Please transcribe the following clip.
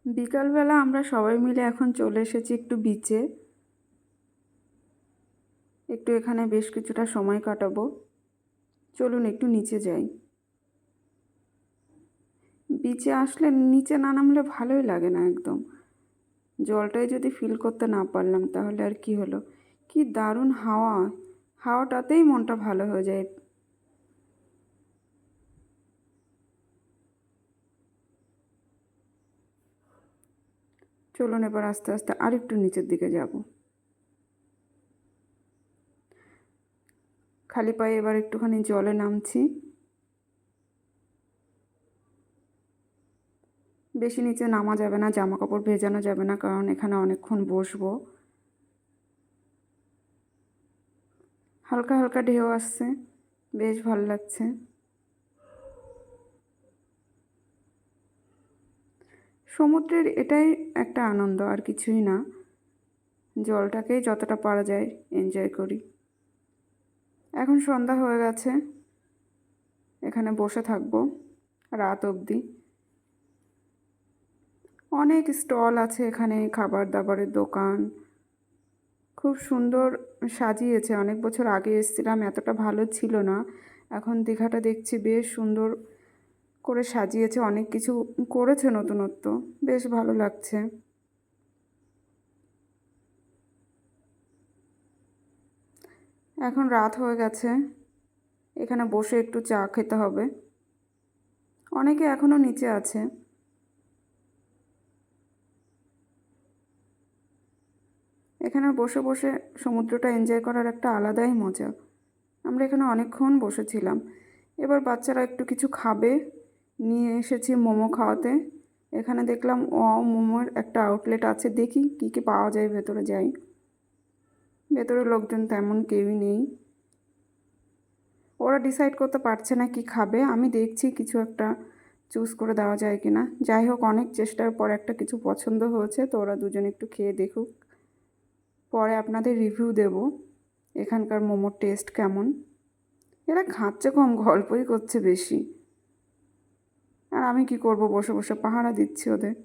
বিকালবেলা আমরা সবাই মিলে এখন চলে এসেছি একটু বিচে। একটু এখানে বেশ কিছুটা সময় কাটাবো। চলুন একটু নিচে যাই। বিচে আসলে নিচে না নামলে ভালোই লাগে না একদম। জলটাই যদি ফিল করতে না পারলাম তাহলে আর কি হলো। কি দারুণ হাওয়া, হাওয়াটাতেই মনটা ভালো হয়ে যায়। চলুন এবার আস্তে আস্তে আরেকটু নিচের দিকে যাব। খালি পায়ে এবার একটুখানি জলে নামছি। বেশি নিচে নামা যাবে না, জামা কাপড় ভেজানো যাবে না, কারণ এখানে অনেকক্ষণ বসবো। হালকা হালকা ঢেউ আসছে, বেশ ভালো লাগছে। সমুদ্রের এটাই একটা আনন্দ, আর কিছুই না। জলটাকেই যতটা পারা যায় এনজয় করি। এখন সন্ধ্যা হয়ে গেছে, এখানে বসে থাকবো রাত অবধি। অনেক স্টল আছে এখানে, খাবার দাবারের দোকান। খুব সুন্দর সাজিয়েছে। অনেক বছর আগে এসেছিলাম, এতটা ভালো ছিল না। এখন দীঘাটা দেখছি বেশ সুন্দর করে সাজিয়েছে, অনেক কিছু করেছে নতুনত্ব, বেশ ভালো লাগছে। এখন রাত হয়ে গেছে, এখানে বসে একটু চা খেতে হবে। অনেকে এখনও নিচে আছে। এখানে বসে বসে সমুদ্রটা এনজয় করার একটা আলাদাই মজা। আমরা এখানে অনেকক্ষণ বসেছিলাম। এবার বাচ্চারা একটু কিছু খাবে, নিয়ে এসেছি মোমো খাওয়াতে। এখানে দেখলাম মোমোর একটা আউটলেট আছে, দেখি কী কী পাওয়া যায়, ভেতরে যাই। ভেতরে লোকজন তেমন কেউই নেই। ওরা ডিসাইড করতে পারছে না কি খাবে। আমি দেখছি কিছু একটা চুজ করে দেওয়া যায় কি না। যাই হোক, অনেক চেষ্টার পর একটা কিছু পছন্দ হয়েছে, তো ওরা দুজন একটু খেয়ে দেখুক। পরে আপনাদের রিভিউ দেব এখানকার মোমোর টেস্ট কেমন। এরা খাচ্ছে কম, গল্পই করছে বেশি। আর আমি কি করব, বসে বসে পাহারা দিচ্ছি ওদের।